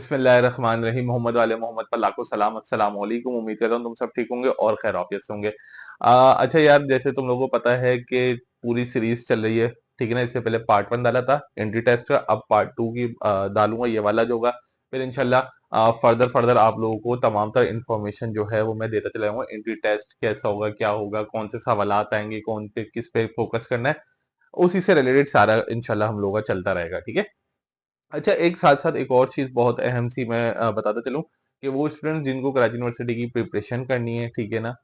बिस्मिल्लाहिर्रहमानिर्रहीम। मोहम्मद वाले मोहम्मद पर लाखों सलाम। अस्सलाम वालेकुम। उम्मीद करता हूँ तुम सब ठीक होंगे और खैर आफियत से होंगे। अच्छा यार, जैसे तुम लोगों को पता है कि पूरी सीरीज चल रही है, ठीक है ना। इससे पहले पार्ट 1 डाला था एंट्री टेस्ट का, अब पार्ट 2 की डालूंगा, ये वाला जो होगा। फिर इंशाल्लाह फर्दर फर्दर आप लोगों को तमाम तरह इन्फॉर्मेशन जो है वो मैं देता चला जाऊंगा। एंट्री टेस्ट कैसा होगा, क्या होगा, कौन से सवालात आएंगे, कौन पे किस पे फोकस करना है, उसी से रिलेटेड सारा इंशाल्लाह हम लोगों का चलता रहेगा, ठीक है। अच्छा, एक साथ-साथ एक और चीज़ बहुत अहम सी मैं बताता चलूँ कि वो स्टूडेंट जिनको कराची यूनिवर्सिटी की प्रिपरेशन करनी है, ठीक है ना,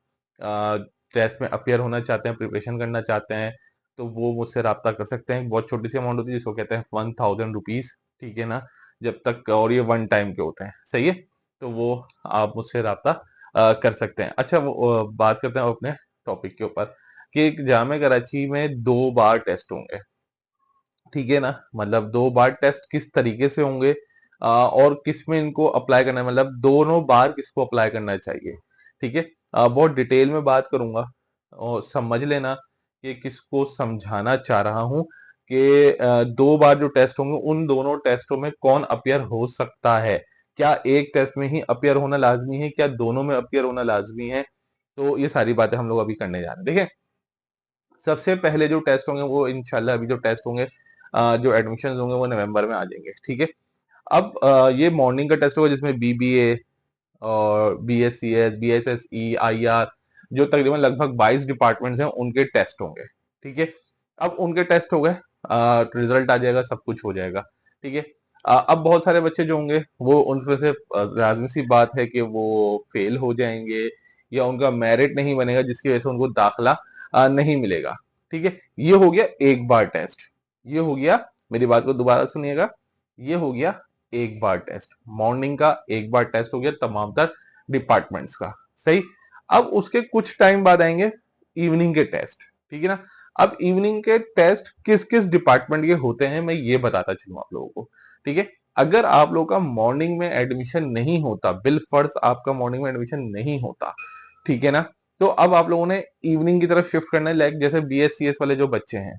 टेस्ट में अपीयर होना चाहते हैं, प्रिपरेशन करना चाहते हैं, तो वो मुझसे राब्ता कर सकते हैं। बहुत छोटी सी अमाउंट होती है जिसको कहते हैं 1000 रुपीज़, ठीक है ना, जब तक, और ये वन टाइम के होते हैं, सही है? तो वो आप मुझसे राब्ता कर सकते हैं। अच्छा, वो बात करते हैं अपने टॉपिक के ऊपर कि जामिया कराची में 2 बार टेस्ट होंगे। ठीक है ना, मतलब 2 बार टेस्ट किस तरीके से होंगे, और किस में इनको अप्लाई करना है, मतलब दोनों बार किसको अप्लाई करना चाहिए, ठीक है। बहुत डिटेल में बात करूंगा और समझ लेना कि किसको समझाना चाह रहा हूं कि 2 बार जो टेस्ट होंगे उन दोनों टेस्टों में कौन अपियर हो सकता है। क्या एक टेस्ट में ही अपियर होना लाजमी है, क्या दोनों में अपियर होना लाजमी है। तो ये सारी बातें हम लोग अभी करने जा रहे हैं। देखिए, सबसे पहले जो टेस्ट होंगे वो इंशाल्लाह, अभी जो टेस्ट होंगे, जो एडमिशन होंगे वो नवंबर में आ जाएंगे, ठीक है। अब ये मॉर्निंग का टेस्ट होगा जिसमें बीबीए और बीएससीएस, बीएसएसई, आईआर, जो तकरीबन लगभग 22 डिपार्टमेंट्स हैं उनके टेस्ट होंगे, ठीक है। अब उनके टेस्ट हो गए, रिजल्ट आ जाएगा, सब कुछ हो जाएगा, ठीक है। अब बहुत सारे बच्चे जो होंगे वो उनमें से लाजमी सी बात है कि वो फेल हो जाएंगे या उनका मेरिट नहीं बनेगा, जिसकी वजह से उनको दाखला नहीं मिलेगा, ठीक है। ये हो गया एक बार टेस्ट, ये हो गया, मेरी बात को दोबारा सुनिएगा, ये हो गया एक बार टेस्ट, मॉर्निंग का एक बार टेस्ट हो गया तमाम तर डिपार्टमेंट्स का, सही। अब उसके कुछ टाइम बाद आएंगे इवनिंग के टेस्ट, ठीक है ना। अब इवनिंग के टेस्ट किस किस डिपार्टमेंट के होते हैं मैं ये बताता चलूं आप लोगों को, ठीक है। अगर आप लोगों का मॉर्निंग में एडमिशन नहीं होता, बिल फर्ज आपका मॉर्निंग में एडमिशन नहीं होता, ठीक है ना, तो अब आप लोगों ने इवनिंग की तरफ शिफ्ट करना है। लाइक जैसे बीएससीएस वाले जो बच्चे हैं,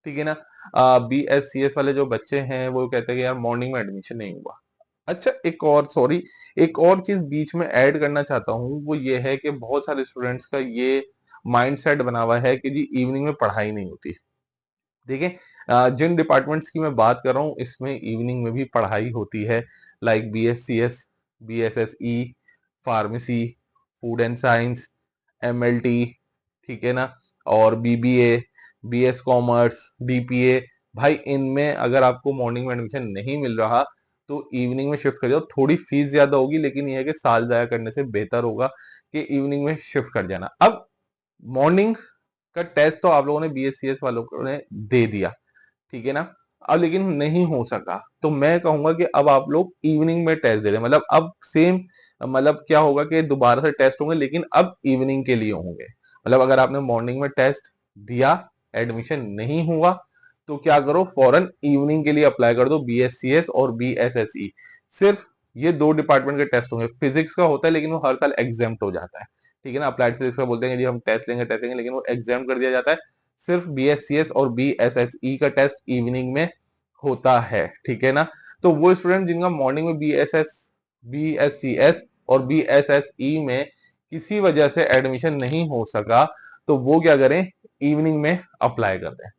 ठीक है ना, बीएससीएस वाले जो बच्चे हैं वो कहते हैं कि यार मॉर्निंग में एडमिशन नहीं हुआ। अच्छा, एक और, सॉरी, एक और चीज बीच में ऐड करना चाहता हूँ, वो ये है कि बहुत सारे स्टूडेंट्स का ये माइंडसेट बना हुआ है कि जी इवनिंग में पढ़ाई नहीं होती। देखिए, जिन डिपार्टमेंट्स की मैं बात कर रहा हूँ इसमें इवनिंग में भी पढ़ाई होती है। Like BSCS, BSSE, pharmacy, food and science, MLT, ठीक है ना, और बीबीए, बीएस कॉमर्स, डीपीए। भाई इनमें अगर आपको मॉर्निंग में एडमिशन नहीं मिल रहा तो इवनिंग में शिफ्ट कर जाओ। थोड़ी फीस ज्यादा होगी लेकिन यह है कि साल जाया करने से बेहतर होगा कि इवनिंग में शिफ्ट कर जाना। अब मॉर्निंग का टेस्ट तो आप लोगों ने बीएससीएस वालों ने दे दिया, ठीक है ना। अब लेकिन नहीं हो सका तो मैं कहूंगा कि अब आप लोग इवनिंग में टेस्ट दे दें, मतलब अब सेम, मतलब क्या होगा कि दोबारा से टेस्ट होंगे लेकिन अब इवनिंग के लिए होंगे। मतलब अगर आपने मॉर्निंग में टेस्ट दिया, एडमिशन नहीं हुआ, तो क्या करो, फौरन इवनिंग के लिए अप्लाई कर दो, बीएससीएस और बीएसएसई। सिर्फ ये 2 डिपार्टमेंट के टेस्ट होंगे। फिजिक्स का होता है लेकिन वो हर साल एग्जाम्प्ट हो जाता है, ठीक है ना। अप्लाइड फिजिक्स का बोलते हैं कि जी हम टेस्ट लेंगे, लेकिन वो एग्जाम कर दिया जाता है। सिर्फ बीएससीएस और बीएसएसई का टेस्ट इवनिंग में होता है, ठीक है ना। तो वो स्टूडेंट जिनका मॉर्निंग में बीएससीएस और बीएसएसई में किसी वजह से एडमिशन नहीं हो सका, तो वो क्या करें, इवनिंग में अप्लाई कर दें,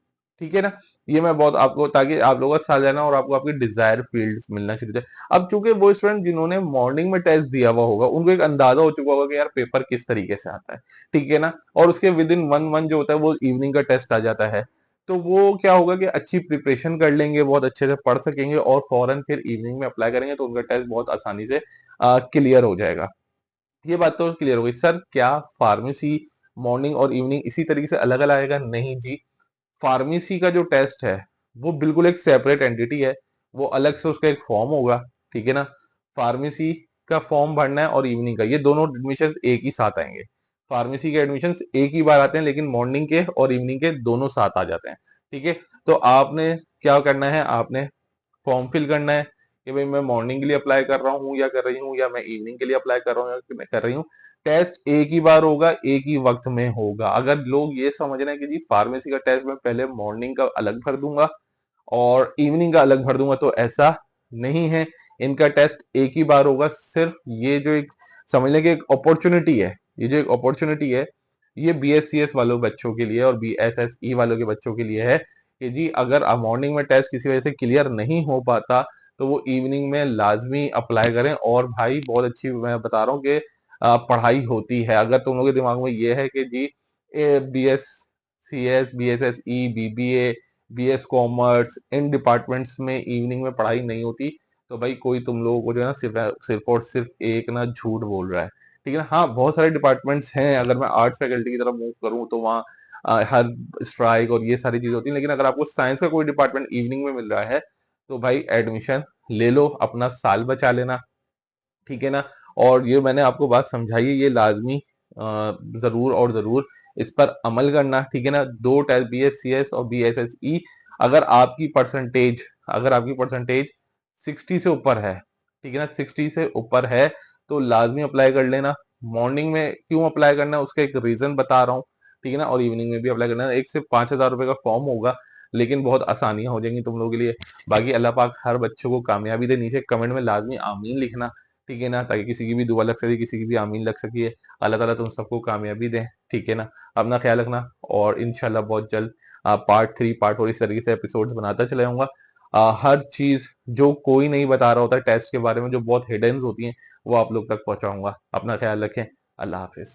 ठीक है ना। ये मैं बहुत आपको, ताकि आप लोगों का साथ जाना और आपको आपकी डिजायर फील्ड्स मिलना शुरू हो जाए। अब चूंकि वो स्टूडेंट जिन्होंने मॉर्निंग में टेस्ट दिया हुआ होगा उनको एक अंदाजा हो चुका होगा कि यार पेपर किस तरीके से आता है, ठीक है ना, और उसके विद इन 1 मंथ जो होता है वो इवनिंग का टेस्ट आ जाता है। तो वो क्या होगा कि अच्छी प्रिपरेशन कर लेंगे, बहुत अच्छे से पढ़ सकेंगे और फौरन फिर इवनिंग में अप्लाई करेंगे तो उनका टेस्ट बहुत आसानी से क्लियर हो जाएगा। ये बात तो क्लियर हो गई। सर क्या फार्मेसी मॉर्निंग और इवनिंग इसी तरीके से अलग अलग आएगा? नहीं जी, फार्मेसी का जो टेस्ट है वो बिल्कुल एक सेपरेट एंटिटी है, वो अलग से उसका एक फॉर्म होगा, ठीक है ना। फार्मेसी का फॉर्म भरना है और इवनिंग का, ये दोनों एडमिशन एक ही साथ आएंगे। फार्मेसी के एडमिशन एक ही बार आते हैं लेकिन मॉर्निंग के और इवनिंग के दोनों साथ आ जाते हैं, ठीक है। तो आपने क्या करना है, आपने फॉर्म फिल करना है कि भाई मैं मॉर्निंग के लिए अप्लाई कर रहा हूँ या कर रही हूँ, या मैं इवनिंग के लिए अप्लाई कर रहा हूँ या मैं कर रही हूँ। टेस्ट एक ही बार होगा, एक ही वक्त में होगा। अगर लोग ये समझ रहे हैं कि जी फार्मेसी का टेस्ट मैं पहले मॉर्निंग का अलग भर दूंगा और इवनिंग का अलग भर दूंगा, तो ऐसा नहीं है। इनका टेस्ट एक ही बार होगा। सिर्फ ये जो एक समझ लें कि एक अपॉर्चुनिटी है, ये जो एक अपॉर्चुनिटी है ये BSCS वालों बच्चों के लिए और BSSE वालों के बच्चों के लिए है कि जी अगर मॉर्निंग में टेस्ट किसी वजह से क्लियर नहीं हो पाता तो वो इवनिंग में लाजमी अप्लाई करें। और भाई बहुत अच्छी मैं बता रहा हूँ कि पढ़ाई होती है। अगर तुम लोगों के दिमाग में ये है कि जी BSCS BSSE BBA BS commerce इन डिपार्टमेंट्स में इवनिंग में पढ़ाई नहीं होती तो भाई कोई तुम लोगों को जो है ना सिर्फ सिर्फ और सिर्फ एक ना झूठ बोल रहा है, ठीक है ना। हाँ बहुत सारे डिपार्टमेंट्स हैं, अगर मैं आर्ट्स फैकल्टी की तरफ मूव करूँ तो वहाँ हर स्ट्राइक और ये सारी चीजें होती हैं, लेकिन अगर आपको साइंस का कोई डिपार्टमेंट इवनिंग में मिल रहा है तो भाई एडमिशन ले लो, अपना साल बचा लेना, ठीक है ना। और ये मैंने आपको बात समझाई है, ये लाजमी जरूर और जरूर इस पर अमल करना, ठीक है ना। दो टेस्ट BSCS और BSSE अगर आपकी परसेंटेज 60 से ऊपर है, ठीक है ना, 60 से ऊपर है तो लाजमी अप्लाई कर लेना। मॉर्निंग में क्यों अप्लाई करना है उसका एक रीजन बता रहा हूँ, ठीक है ना। और इवनिंग में भी अप्लाई करना है। एक से 5,000 रुपए का फॉर्म होगा लेकिन बहुत आसानियां हो जाएंगी तुम लोगों के लिए। बाकी अल्लाह पाक हर बच्चों को कामयाबी दे। नीचे कमेंट में लाजमी आमीन लिखना, ठीक है ना, ताकि किसी की भी दुआ लग सके, किसी की भी आमीन लग सकी है। अल्लाह ताला तुम सबको कामयाबी दे, ठीक है ना। अपना ख्याल रखना और इंशाल्लाह बहुत जल्द पार्ट 3 पार्ट 4 इस तरीके से एपिसोड्स बनाता चला जाऊंगा। हर चीज जो कोई नहीं बता रहा होता टेस्ट के बारे में, जो बहुत हिडन होती हैं, वो आप लोग तक पहुंचाऊंगा। अपना ख्याल रखें। अल्लाह हाफिज।